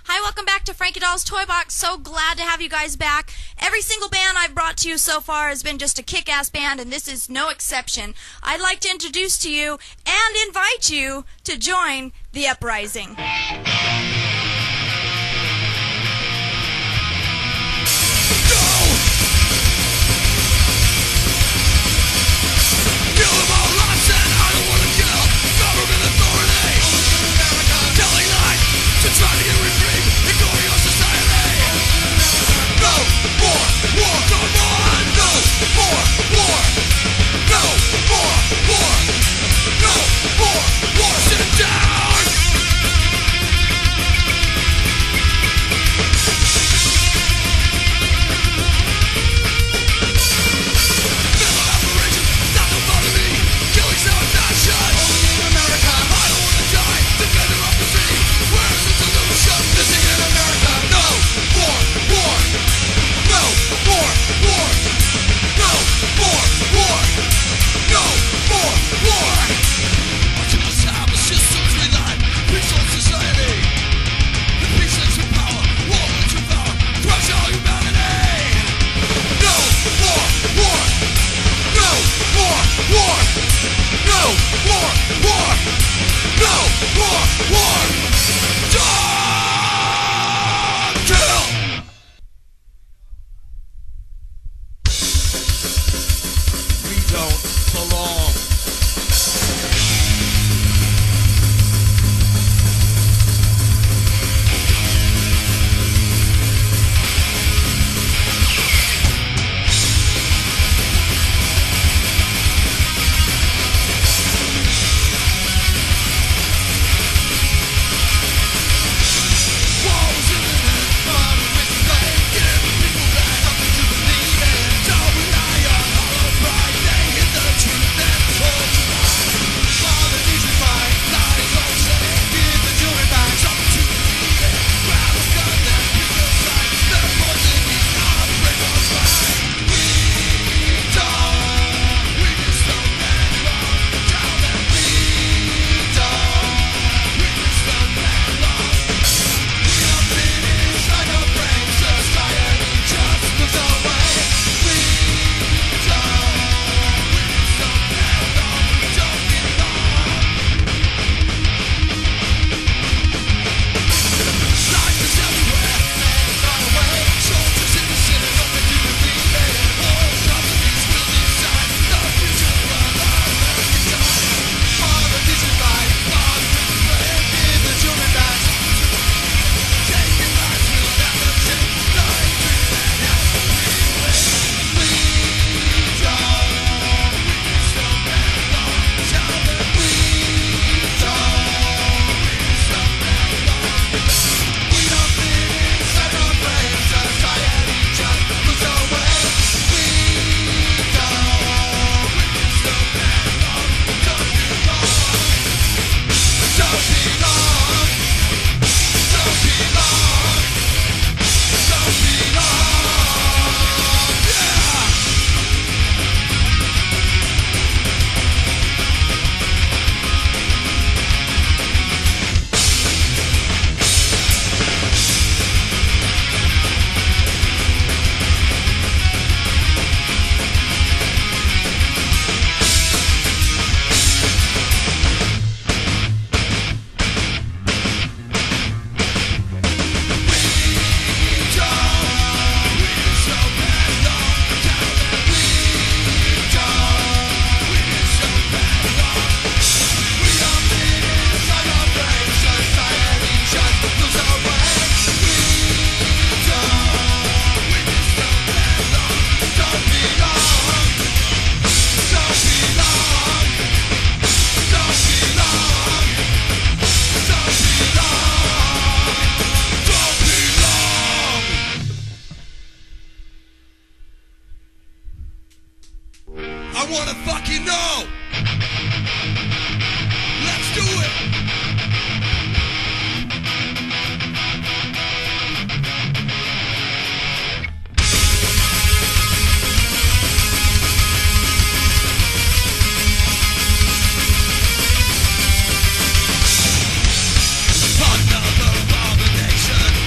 Hi, welcome back to Frankie Doll's Toy Box. So glad to have you guys back. Every single band I've brought to you so far has been just a kick-ass band, and this is no exception. I'd like to introduce to you and invite you to join the Uprising. Trying to get reprieve, ignoring our society. No more war, come on. No more war. No more war. No more war. Sit down. Mental operations, not to bother me. Killing sound passion. Only in America. I don't wanna die. Defender of the city. Where's the solution? Missing in America. No more war. No more war. No more war. No more war. Until the time the systems we like. Peaceful society. The peace and power. War wins your power. Crush all humanity. No more war. No more war. No more war. No more war. Dog kill! We don't belong. I wanna fucking know. Let's do it. Another abomination.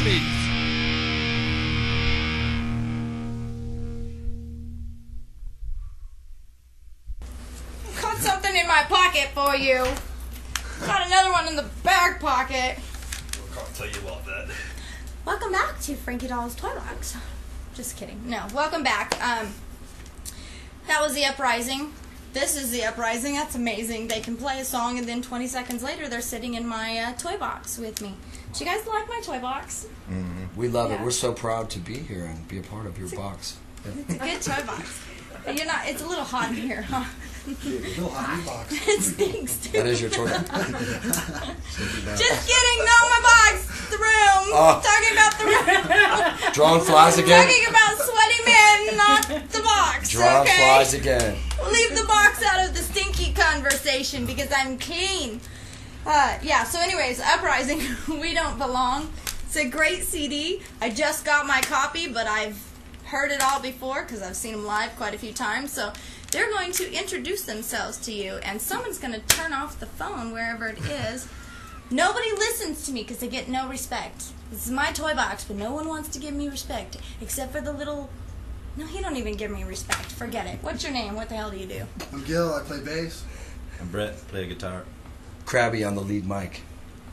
enemies. Got something in my pocket for you. Got another one in the back pocket. I'll tell you about that. Welcome back to Frankie Doll's Toy Box. Just kidding. No, welcome back. That was the Uprising. This is the Uprising. That's amazing. They can play a song and then 20 seconds later they're sitting in my toy box with me. Do you guys like my toy box? Mm-hmm. We love it. We're so proud to be here and be a part of your box. It's a good toy box. But you're not. It's a little hot in here, huh? A little hot in the box. It stinks too. That is your toy box. Just kidding. No, my box. The room. Talking about the room. Drawing flies again. Talking about sweaty men, not the box. Drawing okay? flies again. Leave the box out of the stinky conversation because I'm keen. Yeah, so anyways, Uprising, We Don't Belong. It's a great CD. I just got my copy, but I've heard it all before because I've seen them live quite a few times. So they're going to introduce themselves to you, and someone's going to turn off the phone wherever it is. Nobody listens to me because they get no respect. This is my toy box, but no one wants to give me respect except for the little... No, he don't even give me respect. Forget it. What's your name? What the hell do you do? I'm Gil, I play bass. I'm Brett, play guitar. Krabby on the lead mic.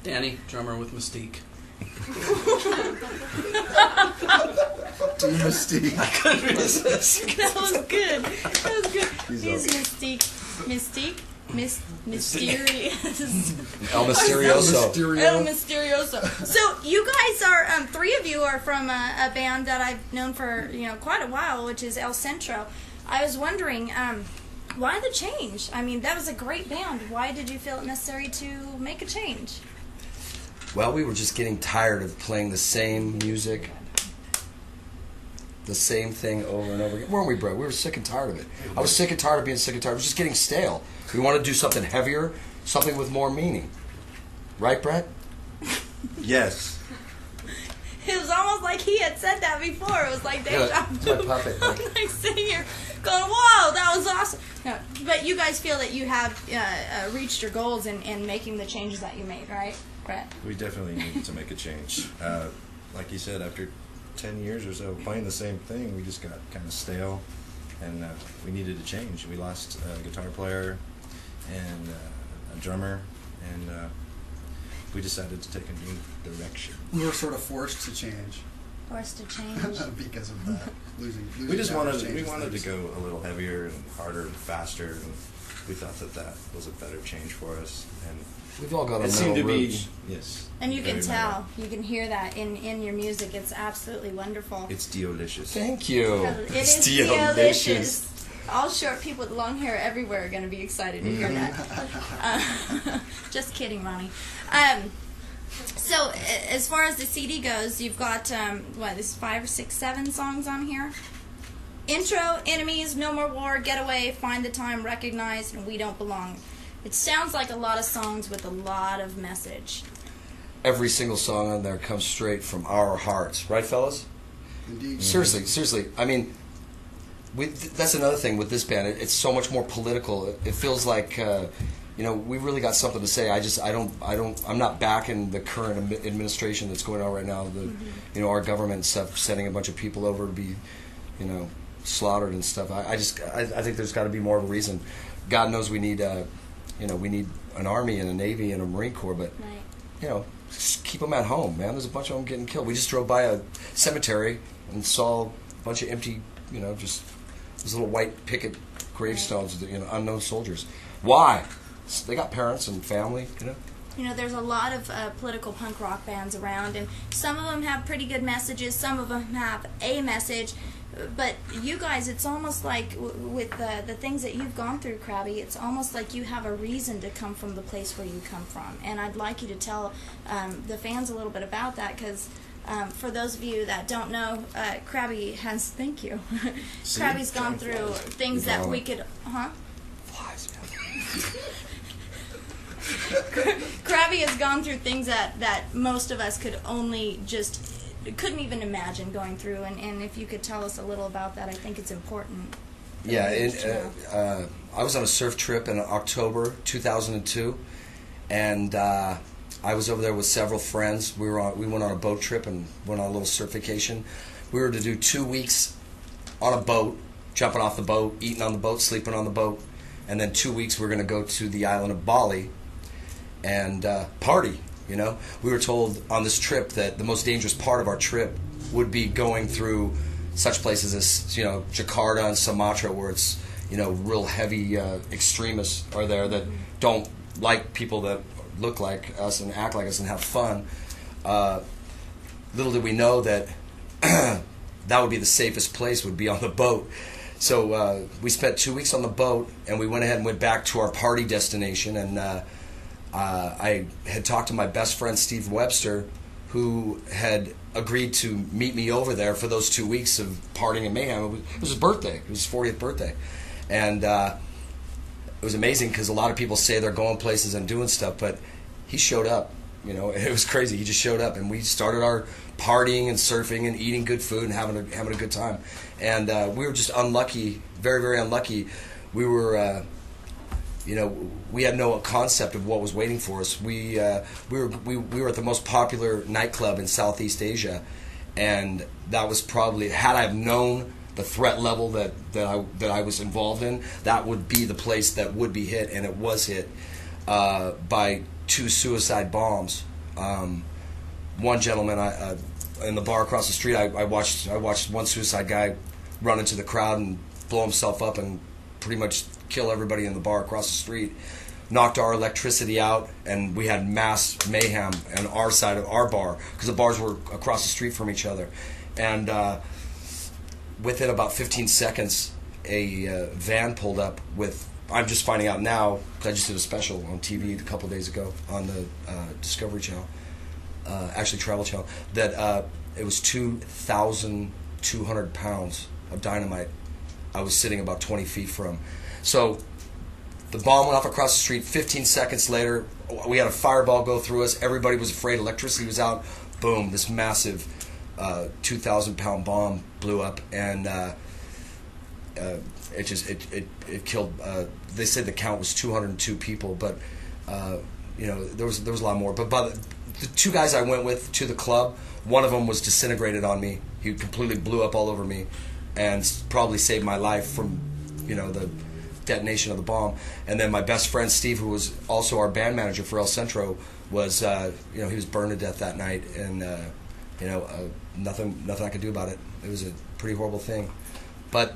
Danny, drummer with Mystique. Team Mystique. I couldn't resist. That was good. That was good. He's Mystique. Mystique? Mysterious. El Mysterioso. El Mysterioso. So you guys are, three of you are from a band that I've known for, quite a while, which is El Centro. I was wondering, why the change? I mean, that was a great band. Why did you feel it necessary to make a change? Well, we were just getting tired of playing the same music, the same thing over and over again. Weren't we, bro? We were sick and tired of it. I was sick and tired of being sick and tired. It was just getting stale. We want to do something heavier, something with more meaning. Right, Brett? Yes. It was almost like he had said that before. It was like deja vu. Yeah, my puppet. I'm like sitting here going, whoa, that was awesome. No, but you guys feel that you have reached your goals in making the changes that you made, right, Brett? We definitely needed to make a change. Like you said, after 10 years or so playing the same thing, we just got kind of stale, and we needed a change. We lost a guitar player and a drummer, and we decided to take a new direction. We were sort of forced to change. Forced to change. Because of that. Losing We just wanted changes to things. go a little heavier and harder and faster, and we thought that was a better change for us. And We've all got our it seemed metal to be, roots. yes. And you can very tell, metal. you can hear that in your music. It's absolutely wonderful. It's delicious. Thank you. It It's is delicious. All short people with long hair everywhere are going to be excited to hear that. Just kidding, Ronnie. So, as far as the CD goes, you've got, there's 5 or 6, 7 songs on here? Intro, Enemies, No More War, Getaway, Find the Time, Recognize, and We Don't Belong. It sounds like a lot of songs with a lot of message. Every single song on there comes straight from our hearts. Right, fellas? Indeed. Seriously. I mean, that's another thing with this band. It's so much more political. It feels like, we really got something to say. I'm not backing the current administration that's going on right now. Our government and stuff, sending a bunch of people over to be, slaughtered and stuff. I think there's got to be more of a reason. God knows we need, we need an army and a navy and a Marine Corps, but Right. just keep them at home, man. There's a bunch of them getting killed. We just drove by a cemetery and saw a bunch of empty, just those little white picket gravestones with unknown soldiers. Why? They got parents and family, There's a lot of political punk rock bands around, and some of them have pretty good messages, some of them have a message, but you guys, it's almost like with the things that you've gone through, Krabby, it's almost like you have a reason to come from the place where you come from, and I'd like you to tell the fans a little bit about that, because for those of you that don't know, Krabby has, thank you, Krabby's gone through things that we could, Flies, man. Krabby has gone through things that most of us couldn't even imagine going through, and if you could tell us a little about that, I think it's important. Yeah, I was on a surf trip in October 2002, and I was over there with several friends. We went on a boat trip and went on a little surf vacation. We were to do 2 weeks on a boat, jumping off the boat, eating on the boat, sleeping on the boat, and then 2 weeks we were going to go to the island of Bali and party. You know, we were told on this trip that the most dangerous part of our trip would be going through such places as, you know, Jakarta and Sumatra, where it's, you know, real heavy extremists are there that don't like people that look like us and act like us and have fun. Little did we know that that would be the safest place, would be on the boat. So we spent 2 weeks on the boat, and we went ahead and went back to our party destination. And I had talked to my best friend Steve Webster, who had agreed to meet me over there for those 2 weeks of partying and mayhem. It was his birthday. It was his 40th birthday. And it was amazing because a lot of people say they're going places and doing stuff, but he showed up. You know, it was crazy. He just showed up, and we started our partying and surfing and eating good food and having a good time. And we were just unlucky, very, very unlucky. We were, you know, we had no concept of what was waiting for us. We were at the most popular nightclub in Southeast Asia, and that was probably, had I have known the threat level that I was involved in, that would be the place that would be hit, and it was hit by 2 suicide bombs. One gentleman, in the bar across the street, I watched one suicide guy run into the crowd and blow himself up and pretty much kill everybody in the bar across the street. Knocked our electricity out, and we had mass mayhem on our side of our bar because the bars were across the street from each other. And within about 15 seconds, a van pulled up with, I'm just finding out now, because I just did a special on TV a couple days ago on the Discovery Channel, actually Travel Channel, that it was 2,200 pounds of dynamite I was sitting about 20 feet from. So the bomb went off across the street. 15 seconds later, we had a fireball go through us. Everybody was afraid. Electricity was out. Boom, this massive 2,000-pound bomb blew up, and it killed. They said the count was 202 people, but you know, there was a lot more. But by the 2 guys I went with to the club, one of them was disintegrated on me. He completely blew up all over me, and probably saved my life from, you know, the detonation of the bomb. And then my best friend Steve, who was also our band manager for El Centro, was you know, he was burned to death that night, and you know, nothing I could do about it. It was a pretty horrible thing, but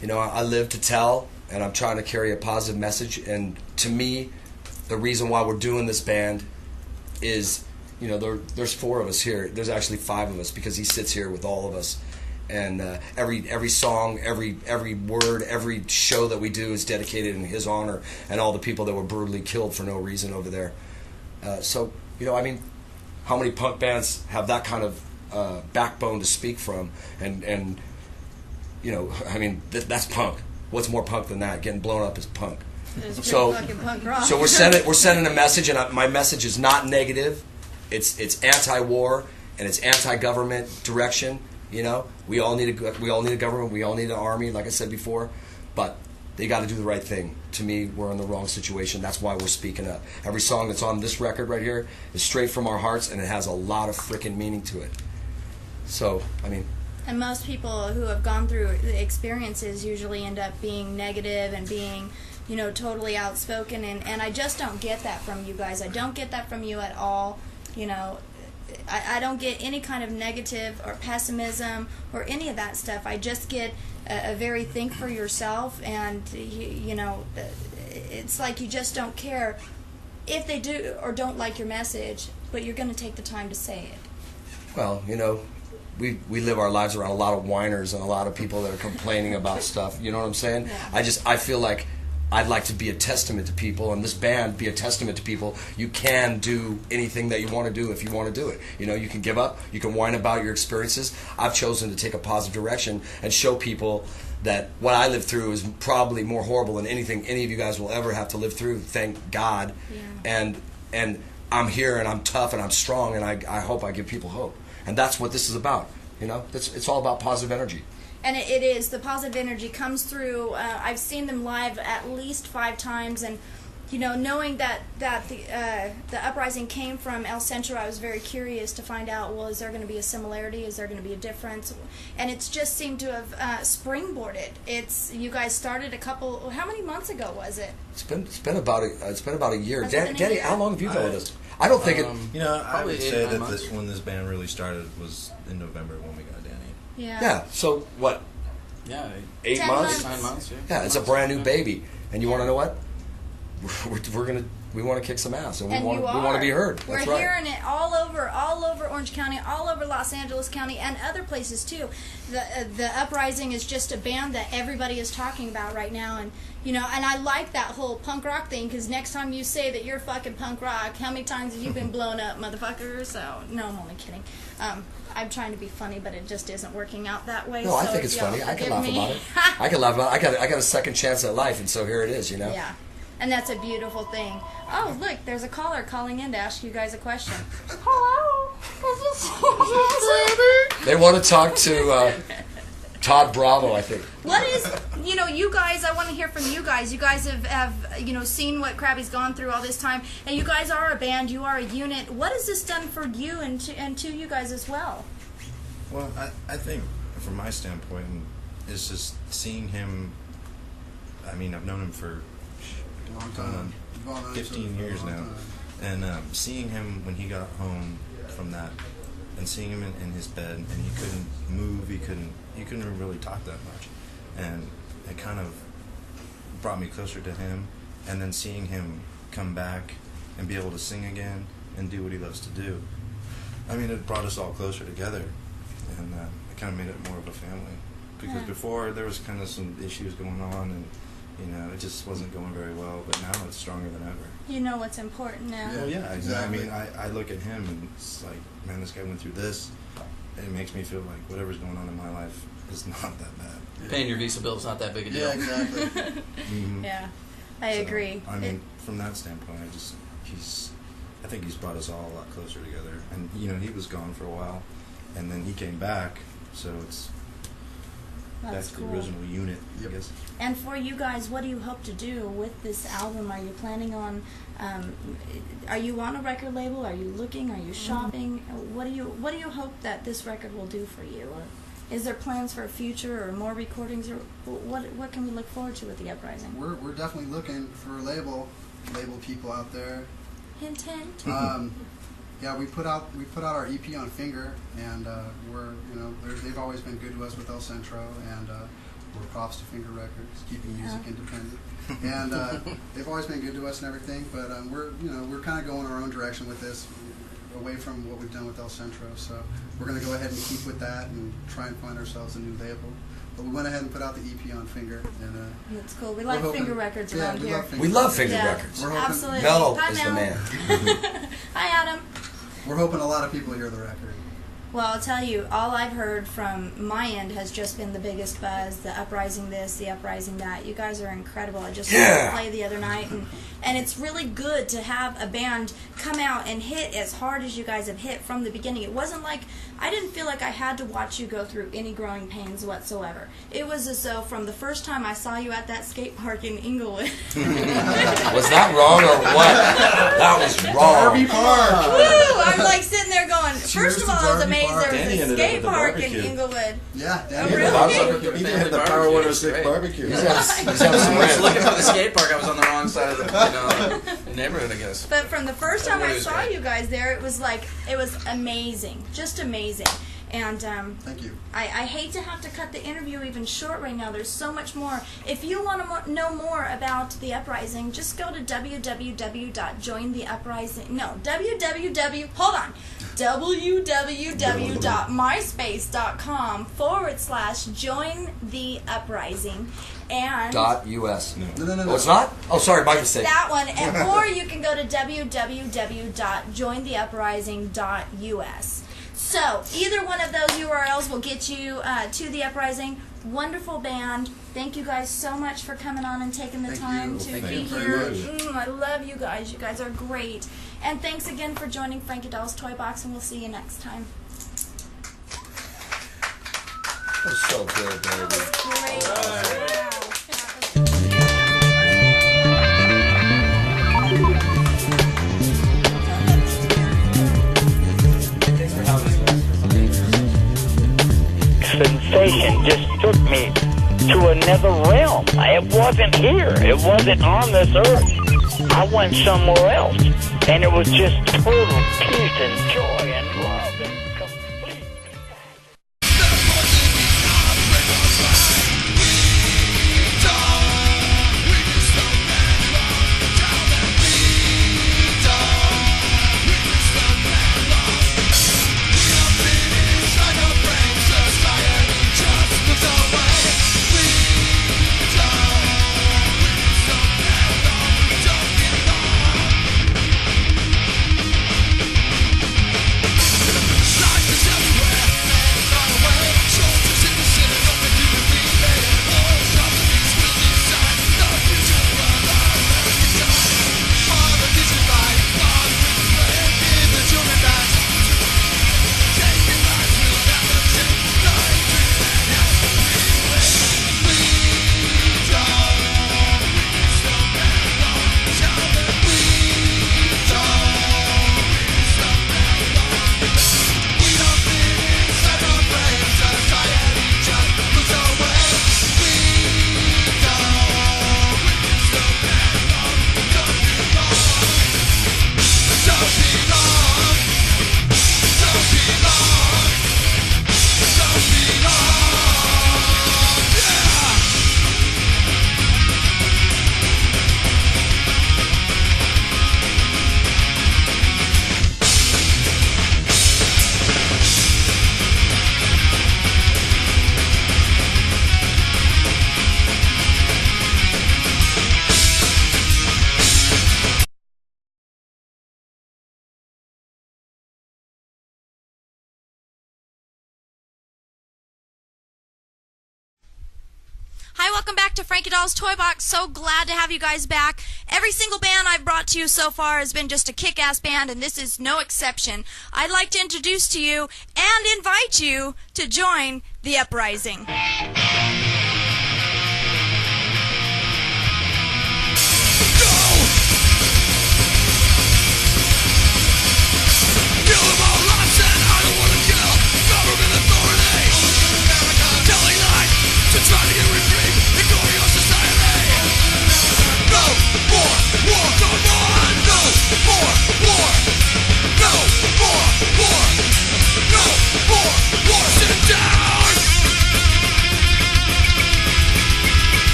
you know, I live to tell, and I'm trying to carry a positive message. And to me, the reason why we're doing this band is, you know, there's 4 of us here. There's actually 5 of us, because he sits here with all of us. And every song, every word, every show that we do is dedicated in his honor, and all the people that were brutally killed for no reason over there. So, you know, I mean, how many punk bands have that kind of backbone to speak from? And you know, I mean, that's punk. What's more punk than that? Getting blown up is punk. So we're sending a message, and my message is not negative. It's anti-war, and it's anti-government direction. You know, we all need a government. We all need an army, like I said before. But they got to do the right thing. To me, we're in the wrong situation. That's why we're speaking up. Every song that's on this record right here is straight from our hearts, and it has a lot of freaking meaning to it. So, I mean. And most people who have gone through the experiences usually end up being negative and being, you know, totally outspoken. And I just don't get that from you guys. I don't get that from you at all. You know, I don't get any kind of negative or pessimism or any of that stuff. I just get a very think for yourself, and you know, it's like you just don't care if they do or don't like your message, but you're going to take the time to say it. Well, you know, we live our lives around a lot of whiners and a lot of people that are complaining about stuff. You know what I'm saying? Yeah. I feel like I'd like to be a testament to people, and this band be a testament to people. You can do anything that you want to do if you want to do it. You know, you can give up, you can whine about your experiences. I've chosen to take a positive direction and show people that what I lived through is probably more horrible than anything any of you guys will ever have to live through, thank God. Yeah. And I'm here, and I'm tough, and I'm strong, and I hope I give people hope. And that's what this is about. You know, it's all about positive energy. And it is. The positive energy comes through. I've seen them live at least 5 times, and you know, knowing that the uprising came from El Centro, I was very curious to find out, well, is there going to be a similarity? Is there going to be a difference? And it's just seemed to have springboarded. You guys started how many months ago was it? It's been about a year. Has it been a Danny, year? how long have you been with us? I don't think it. You know, I Probably would 8 say or 9 that months. when this band really started was in November when we got Danny. Yeah. Yeah. So what? Yeah, 8 10 months? 9 months. Yeah, it's a brand new baby, and you want to know what? We want to kick some ass, and we want to be heard. We're That's right. hearing it all over Orange County, all over Los Angeles County, and other places too. The Uprising is just a band that everybody is talking about right now, and you know, and I like that whole punk rock thing, because next time you say that you're fucking punk rock, how many times have you been blown up, motherfucker? So no, I'm only kidding. I'm trying to be funny, but it just isn't working out that way. No, I so think it's y'all funny. I can forgive laugh me. about it. I can laugh about it. I got a second chance at life, and so here it is. You know. Yeah. And that's a beautiful thing. Oh, look, there's a caller calling in to ask you guys a question. Hello? They want to talk to Todd Bravo, I think. What is, you know, you guys, I want to hear from you guys. You guys have you know, seen what Krabby's gone through all this time, and you guys are a band, you are a unit. What has this done for you and to you guys as well? Well, I think from my standpoint, it's just seeing him. I mean, I've known him for Long going time. on 15 years now, and seeing him when he got home from that, and seeing him in his bed, and he couldn't move, he couldn't really talk that much, and it kind of brought me closer to him, and then seeing him come back and be able to sing again and do what he loves to do. I mean, it brought us all closer together, and it kind of made it more of a family. Because Yeah. before there was kind of some issues going on, and you know, it just wasn't going very well. But now it's stronger than ever. You know what's important now. Well, yeah, exactly. Yeah. I mean, I look at him and it's like, man, this guy went through this, and it makes me feel like whatever's going on in my life is not that bad. Paying your visa bill is not that big a deal. Yeah, exactly. Mhm. Yeah, I So, agree. I mean, from that standpoint, I think he's brought us all a lot closer together. And you know, he was gone for a while, and then he came back, so it's back That's to cool. the original unit, Yep. I guess. And for you guys, what do you hope to do with this album? Are you planning on? Are you on a record label? Are you looking? Are you shopping? What do you hope that this record will do for you? Or is there plans for a future or more recordings? Or what can we look forward to with the Uprising? We're definitely looking for label people out there. Hint, hint. Yeah, we put out our EP on Finger, and they've always been good to us with El Centro, and we're props to Finger Records, keeping music independent, and they've always been good to us and everything. But we're kind of going our own direction with this, away from what we've done with El Centro. So we're going to go ahead and keep with that and try and find ourselves a new label. But we went ahead and put out the EP on Finger, and That's cool. We like we're hoping- Finger Records yeah, around we here. love Finger We love Records. Finger Yeah, Records. We're hoping- absolutely. Mello Hi, is the Mel. man. Hi, Adam. We're hoping a lot of people hear the record. Well, I'll tell you, all I've heard from my end has just been the biggest buzz, the Uprising this, the Uprising that. You guys are incredible. I just saw you play the other night, and it's really good to have a band come out and hit as hard as you guys have hit from the beginning. It wasn't like, I didn't feel like I had to watch you go through any growing pains whatsoever. It was as though from the first time I saw you at that skate park in Inglewood. Was that wrong or what? That was wrong. Park! Woo! I'm like sitting there going, first of to all, I was Darby amazed Park. there Danny was a ended up skate with the park in barbecue. Inglewood. Yeah, Oh, Danny. really? He had the Family Power barbecue. 106 Great. barbecue. He's having some I was rent. looking for the skate park. I was on the wrong side of the neighborhood, I guess. But from the first time I Everybody was saw great. you guys there, it was amazing, just amazing. And Thank you. I hate to have to cut the interview even short right now. There's so much more. If you want to know more about the Uprising, just go to www.myspace.com/join-the-uprising and .us. No. Oh, it's not? Oh, sorry, my mistake. that one, or you can go to www.jointheuprising.us. So, either one of those URLs will get you to the Uprising. Wonderful band. Thank you guys so much for coming on and taking the Thank time you. to Thank be you here. very much. I love you guys. You guys are great. And thanks again for joining Frankie Doll's Toy Box, and we'll see you next time. That was so good, That baby. was great. Wow. That was sensation just took me to another realm. It wasn't here. It wasn't on this earth. I went somewhere else. And it was just total peace and joy and love and complete. Hi, welcome back to Frankie Doll's Toy Box. So glad to have you guys back. Every single band I've brought to you so far has been just a kick-ass band, and this is no exception. I'd like to introduce to you and invite you to join the uprising.